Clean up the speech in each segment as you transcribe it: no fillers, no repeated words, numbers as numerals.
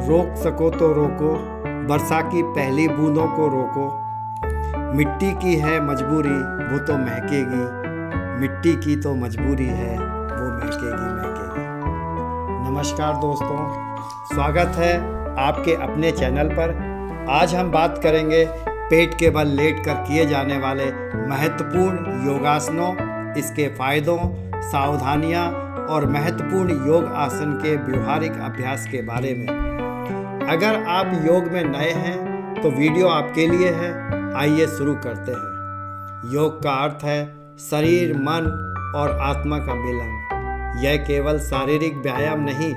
रोक सको तो रोको, वर्षा की पहली बूंदों को रोको। मिट्टी की है मजबूरी वो तो महकेगी, मिट्टी की तो मजबूरी है वो महकेगी महकेगी। नमस्कार दोस्तों, स्वागत है आपके अपने चैनल पर। आज हम बात करेंगे पेट के बल लेट कर किए जाने वाले महत्वपूर्ण योगासनों, इसके फायदों, सावधानियां और महत्वपूर्ण योग आसन के व्यवहारिक अभ्यास के बारे में। अगर आप योग में नए हैं तो वीडियो आपके लिए है। आइए शुरू करते हैं। योग का अर्थ है शरीर, मन और आत्मा का मिलन। यह केवल शारीरिक व्यायाम नहीं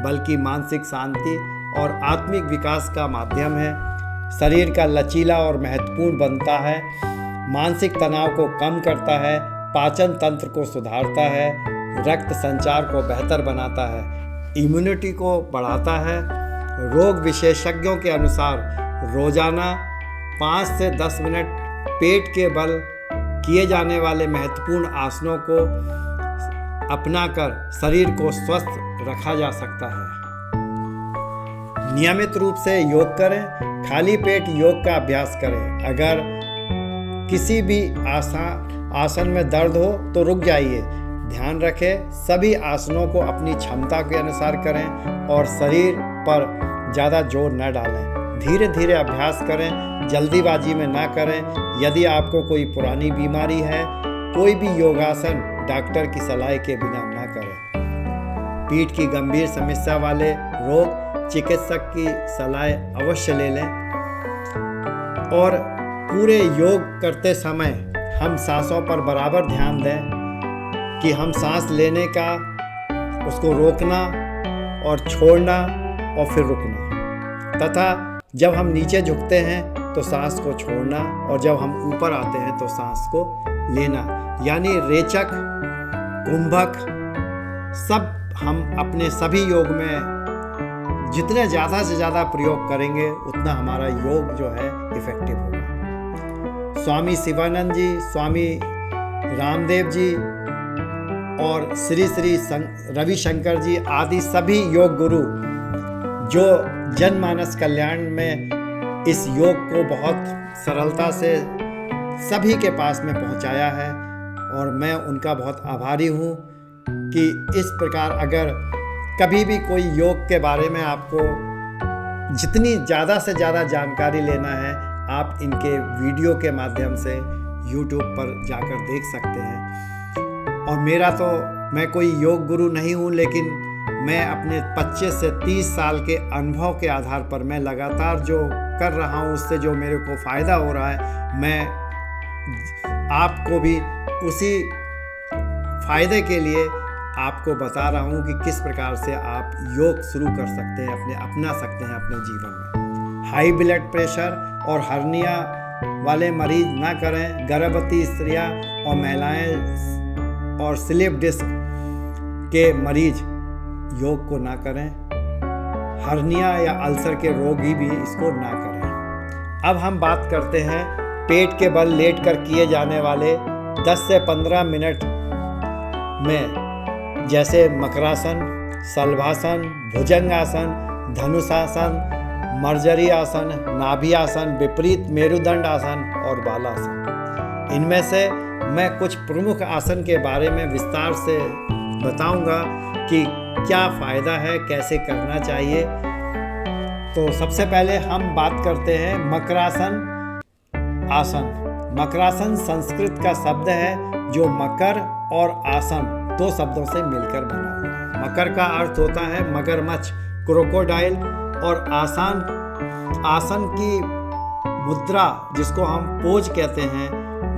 बल्कि मानसिक शांति और आत्मिक विकास का माध्यम है। शरीर का लचीला और महत्वपूर्ण बनता है, मानसिक तनाव को कम करता है, पाचन तंत्र को सुधारता है, रक्त संचार को बेहतर बनाता है, इम्यूनिटी को बढ़ाता है। रोग विशेषज्ञों के अनुसार रोजाना 5 से 10 मिनट पेट के बल किए जाने वाले महत्वपूर्ण आसनों को अपनाकर शरीर को स्वस्थ रखा जा सकता है। नियमित रूप से योग करें, खाली पेट योग का अभ्यास करें। अगर किसी भी आसन में दर्द हो तो रुक जाइए। ध्यान रखें, सभी आसनों को अपनी क्षमता के अनुसार करें और शरीर पर ज़्यादा जोर न डालें। धीरे धीरे अभ्यास करें, जल्दीबाजी में ना करें। यदि आपको कोई पुरानी बीमारी है, कोई भी योगासन डॉक्टर की सलाह के बिना ना करें। पीठ की गंभीर समस्या वाले लोग चिकित्सक की सलाह अवश्य ले लें। और पूरे योग करते समय हम सांसों पर बराबर ध्यान दें कि हम सांस लेने का उसको रोकना और छोड़ना और फिर रुकना, तथा जब हम नीचे झुकते हैं तो सांस को छोड़ना और जब हम ऊपर आते हैं तो सांस को लेना। यानी रेचक, कुंभक सब हम अपने सभी योग में जितने ज़्यादा से ज़्यादा प्रयोग करेंगे उतना हमारा योग जो है इफेक्टिव होगा। स्वामी शिवानंद जी, स्वामी रामदेव जी और श्री श्री रविशंकर जी आदि सभी योग गुरु जो जनमानस कल्याण में इस योग को बहुत सरलता से सभी के पास में पहुंचाया है, और मैं उनका बहुत आभारी हूं कि इस प्रकार अगर कभी भी कोई योग के बारे में आपको जितनी ज़्यादा से ज़्यादा जानकारी लेना है, आप इनके वीडियो के माध्यम से YouTube पर जाकर देख सकते हैं। और मैं कोई योग गुरु नहीं हूँ, लेकिन मैं अपने 25 से 30 साल के अनुभव के आधार पर मैं लगातार जो कर रहा हूँ उससे जो मेरे को फ़ायदा हो रहा है, मैं आपको भी उसी फ़ायदे के लिए आपको बता रहा हूँ कि किस प्रकार से आप योग शुरू कर सकते हैं, अपना सकते हैं अपने जीवन में। हाई ब्लड प्रेशर और हर्निया वाले मरीज ना करें। गर्भवती स्त्रियाँ और महिलाएं और स्लिप डिस्क के मरीज योग को ना करें। हर्निया या अल्सर के रोगी भी इसको ना करें। अब हम बात करते हैं पेट के बल लेट कर किए जाने वाले 10 से 15 मिनट में, जैसे मकरासन, शलभासन, भुजंगासन, धनुषासन, मर्जरी आसन, नाभि आसन, विपरीत मेरुदंड आसन और बालासन। इनमें से मैं कुछ प्रमुख आसन के बारे में विस्तार से बताऊंगा कि क्या फ़ायदा है, कैसे करना चाहिए। तो सबसे पहले हम बात करते हैं मकरासन आसन। मकरासन संस्कृत का शब्द है जो मकर और आसन 2 शब्दों से मिलकर बना हुआ है। मकर का अर्थ होता है मगरमच्छ, क्रोकोडाइल, और आसन की मुद्रा जिसको हम पोज कहते हैं,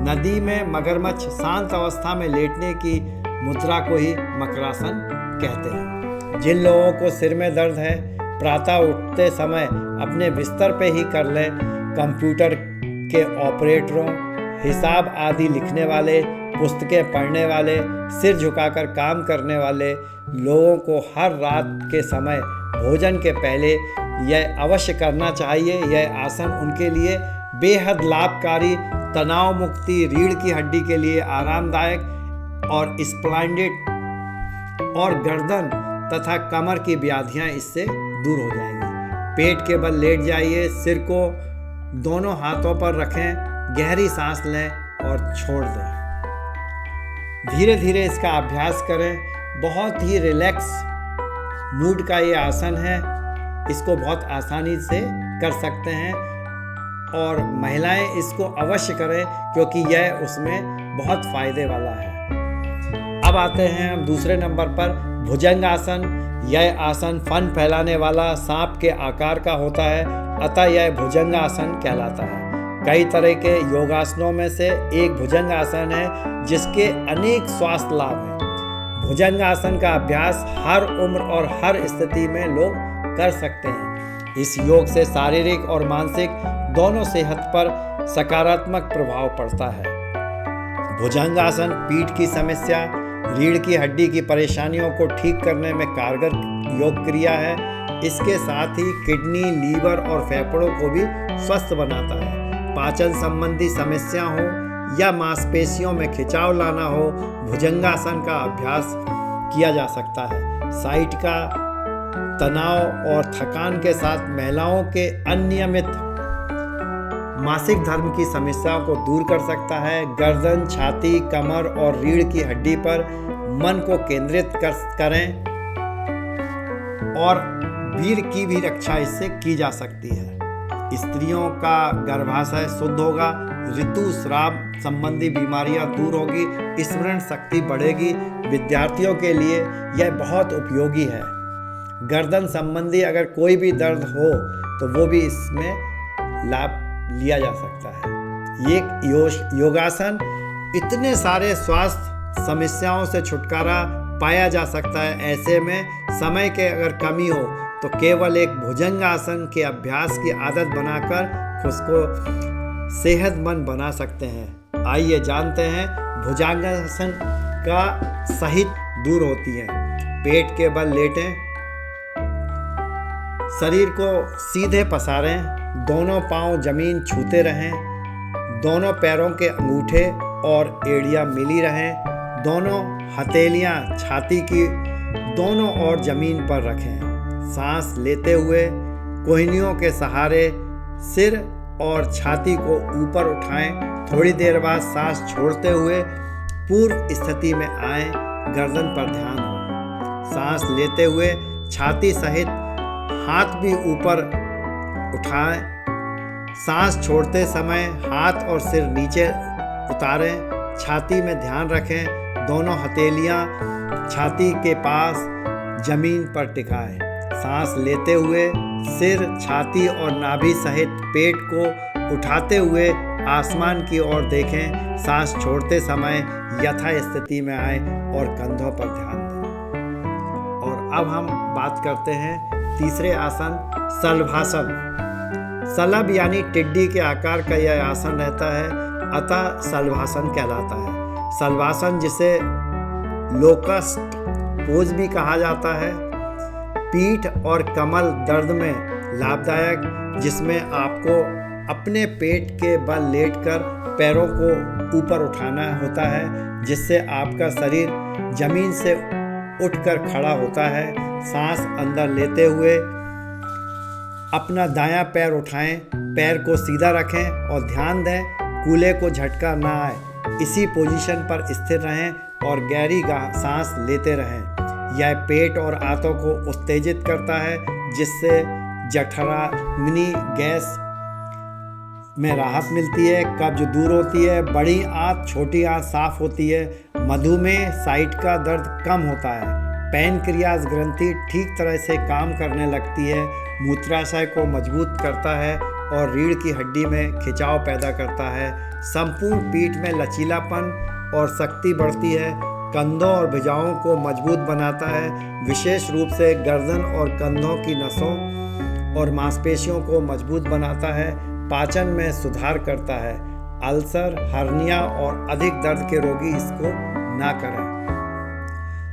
नदी में मगरमच्छ शांत अवस्था में लेटने की मुद्रा को ही मकरासन कहते हैं। जिन लोगों को सिर में दर्द है, प्रातः उठते समय अपने बिस्तर पे ही कर लें। कंप्यूटर के ऑपरेटरों, हिसाब आदि लिखने वाले, पुस्तकें पढ़ने वाले, सिर झुकाकर काम करने वाले लोगों को हर रात के समय भोजन के पहले यह अवश्य करना चाहिए। यह आसन उनके लिए बेहद लाभकारी, तनाव मुक्ति, रीढ़ की हड्डी के लिए आरामदायक और स्प्लेंडिड, और गर्दन तथा कमर की व्याधियां इससे दूर हो जाएंगी। पेट के बल लेट जाइए, सिर को दोनों हाथों पर रखें, गहरी सांस लें और छोड़ दें। धीरे धीरे इसका अभ्यास करें। बहुत ही रिलैक्स मूड का ये आसन है, इसको बहुत आसानी से कर सकते हैं और महिलाएं इसको अवश्य करें क्योंकि यह उसमें बहुत फायदे वाला है। अब आते हैं हम दूसरे नंबर पर भुजंग आसन। यह आसन फन फैलाने वाला सांप के आकार का होता है, अतः यह भुजंग आसन कहलाता है। कई तरह के योगासनों में से एक भुजंग आसन है जिसके अनेक स्वास्थ्य लाभ हैं। भुजंग आसन का अभ्यास हर उम्र और हर स्थिति में लोग कर सकते हैं। इस योग से शारीरिक और मानसिक दोनों सेहत पर सकारात्मक प्रभाव पड़ता है। भुजंग आसन पीठ की समस्या, रीढ़ की हड्डी की परेशानियों को ठीक करने में कारगर योग क्रिया है। इसके साथ ही किडनी, लीवर और फेफड़ों को भी स्वस्थ बनाता है। पाचन संबंधी समस्या हो या मांसपेशियों में खिंचाव लाना हो, भुजंगासन का अभ्यास किया जा सकता है। साइट का तनाव और थकान के साथ महिलाओं के अनियमित मासिक धर्म की समस्याओं को दूर कर सकता है। गर्दन, छाती, कमर और रीढ़ की हड्डी पर मन को केंद्रित करें और वीर की भी रक्षा इससे की जा सकती है। स्त्रियों का गर्भाशय शुद्ध होगा, ऋतुस्राव संबंधी बीमारियां दूर होगी, स्मरण शक्ति बढ़ेगी। विद्यार्थियों के लिए यह बहुत उपयोगी है। गर्दन संबंधी अगर कोई भी दर्द हो तो वो भी इसमें लाभ लिया जा सकता है। ये योगासन इतने सारे स्वास्थ्य समस्याओं से छुटकारा पाया जा सकता है। ऐसे में समय के अगर कमी हो तो केवल एक भुजंग आसन के अभ्यास की आदत बनाकर खुद को सेहतमंद बना सकते हैं। आइए जानते हैं भुजंगासन का सही दूर होती है। पेट के बल लेटें, शरीर को सीधे पसारें, दोनों पांव जमीन छूते रहें, दोनों पैरों के अंगूठे और एड़ियां मिली रहें, दोनों हथेलियां छाती की दोनों ओर जमीन पर रखें। सांस लेते हुए कोहनियों के सहारे सिर और छाती को ऊपर उठाएं। थोड़ी देर बाद सांस छोड़ते हुए पूर्व स्थिति में आएं। गर्दन पर ध्यान हो। सांस लेते हुए छाती सहित हाथ भी ऊपर उठाएं। सांस छोड़ते समय हाथ और सिर नीचे उतारें। छाती में ध्यान रखें। दोनों हथेलियां छाती के पास जमीन पर टिकाएं। सांस लेते हुए सिर, छाती और नाभि सहित पेट को उठाते हुए आसमान की ओर देखें। सांस छोड़ते समय यथा स्थिति में आए और कंधों पर ध्यान दें। और अब हम बात करते हैं तीसरे आसन, शलभासन। शलभ यानी टिड्डी के आकार का यह आसन रहता है, अतः शलभासन कहलाता है। शलभासन जिसे लोकस्ट पोज भी कहा जाता है, पीठ और कमर दर्द में लाभदायक, जिसमें आपको अपने पेट के बल लेटकर पैरों को ऊपर उठाना होता है, जिससे आपका शरीर जमीन से उठकर खड़ा होता है। सांस अंदर लेते हुए अपना दायां पैर उठाएं, पैर को सीधा रखें और ध्यान दें कूल्हे को झटका ना आए। इसी पोजीशन पर स्थिर रहें और गहरी सांस लेते रहें। यह पेट और आंतों को उत्तेजित करता है, जिससे जठराग्नि गैस में राहत मिलती है, कब्ज दूर होती है, बड़ी आंत छोटी आंत साफ होती है, मधुमेह साइट का दर्द कम होता है, पैनक्रियाज ग्रंथि ठीक तरह से काम करने लगती है, मूत्राशय को मजबूत करता है और रीढ़ की हड्डी में खिंचाव पैदा करता है। संपूर्ण पीठ में लचीलापन और शक्ति बढ़ती है, कंधों और भुजाओं को मजबूत बनाता है, विशेष रूप से गर्दन और कंधों की नसों और मांसपेशियों को मजबूत बनाता है, पाचन में सुधार करता है। अल्सर, हर्निया और अधिक दर्द के रोगी इसको ना करें।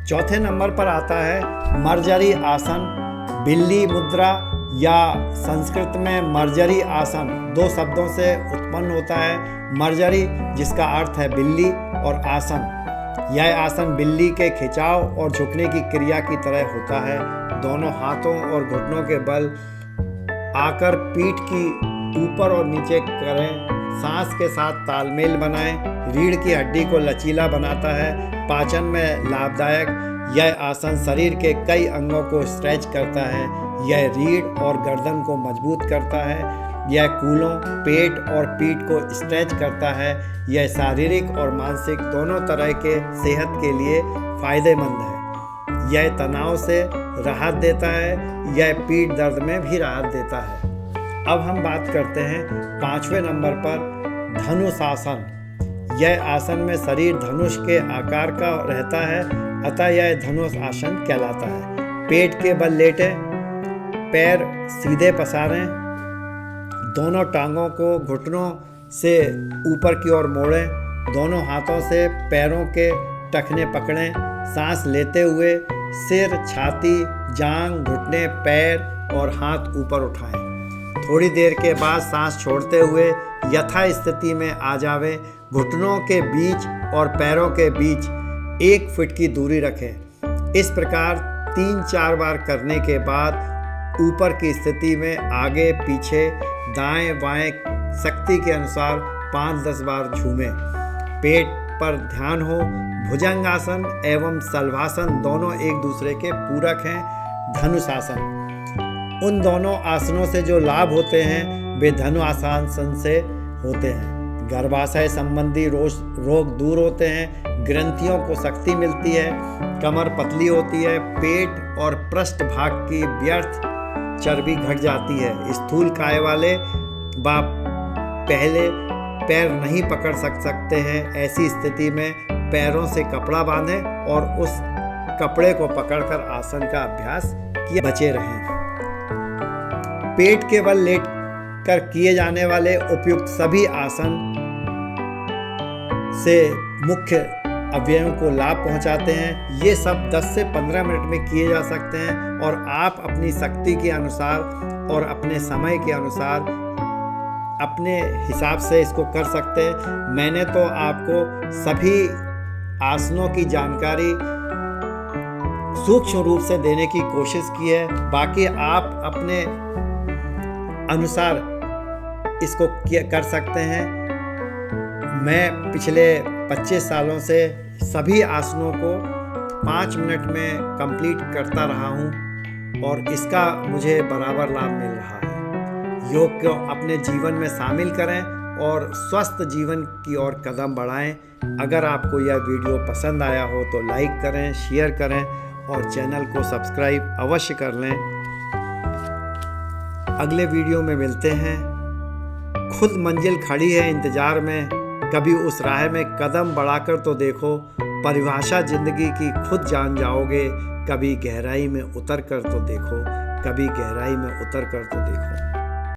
चौथे नंबर पर आता है मर्जरी आसन। बिल्ली मुद्रा या संस्कृत में मर्जरी आसन दो शब्दों से उत्पन्न होता है। मर्जरी जिसका अर्थ है बिल्ली और आसन, यह आसन बिल्ली के खिंचाव और झुकने की क्रिया की तरह होता है। दोनों हाथों और घुटनों के बल आकर पीठ की ऊपर और नीचे करें, सांस के साथ तालमेल बनाएं। रीढ़ की हड्डी को लचीला बनाता है, पाचन में लाभदायक। यह आसन शरीर के कई अंगों को स्ट्रेच करता है। यह रीढ़ और गर्दन को मजबूत करता है। यह कूल्हों, पेट और पीठ को स्ट्रेच करता है। यह शारीरिक और मानसिक दोनों तरह के सेहत के लिए फायदेमंद है। यह तनाव से राहत देता है। यह पीठ दर्द में भी राहत देता है। अब हम बात करते हैं 5वें नंबर पर धनुषासन। यह आसन में शरीर धनुष के आकार का रहता है, अतः यह धनुष आसन कहलाता है। पेट के बल लेटें, पैर सीधे पसारें, दोनों टांगों को घुटनों से ऊपर की ओर मोड़ें, दोनों हाथों से पैरों के टखने पकड़ें। सांस लेते हुए सिर, छाती, जांघ, घुटने, पैर और हाथ ऊपर उठाएं। थोड़ी देर के बाद सांस छोड़ते हुए यथा स्थिति में आ जावें। घुटनों के बीच और पैरों के बीच 1 फीट की दूरी रखें। इस प्रकार 3-4 बार करने के बाद ऊपर की स्थिति में आगे पीछे, दाएं बाएं शक्ति के अनुसार 5-10 बार झूमें। पेट पर ध्यान हो। भुजंगासन एवं शलभासन दोनों एक दूसरे के पूरक हैं। धनुषासन, उन दोनों आसनों से जो लाभ होते हैं वे धनुषासन से होते हैं। गर्भाशय संबंधी रोग दूर होते हैं। ग्रंथियों को शक्ति मिलती है। कमर पतली होती है। पेट और पृष्ठ भाग की व्यर्थ चर्बी घट जाती है। स्थूल काय वाले बाप पहले पैर नहीं पकड़ सकते हैं। ऐसी स्थिति में पैरों से कपड़ा बांधें और उस कपड़े को पकड़कर आसन का अभ्यास किए बचे रहें। पेट के बल लेट कर किए जाने वाले उपयुक्त सभी आसन से मुख्य अवयवों को लाभ पहुंचाते हैं। ये सब 10 से 15 मिनट में किए जा सकते हैं और आप अपनी शक्ति के अनुसार और अपने समय के अनुसार अपने हिसाब से इसको कर सकते हैं। मैंने तो आपको सभी आसनों की जानकारी सूक्ष्म रूप से देने की कोशिश की है। बाकी आप अपने अनुसार इसको कर सकते हैं। मैं पिछले 25 सालों से सभी आसनों को 5 मिनट में कंप्लीट करता रहा हूँ और इसका मुझे बराबर लाभ मिल रहा है। योग को अपने जीवन में शामिल करें और स्वस्थ जीवन की ओर कदम बढ़ाएं। अगर आपको यह वीडियो पसंद आया हो तो लाइक करें, शेयर करें और चैनल को सब्सक्राइब अवश्य कर लें। अगले वीडियो में मिलते हैं। खुद मंजिल खड़ी है इंतजार में, कभी उस राह में कदम बढ़ाकर तो देखो। परिभाषा जिंदगी की खुद जान जाओगे। कभी गहराई में उतर कर तो देखो, कभी गहराई में उतर कर तो देखो।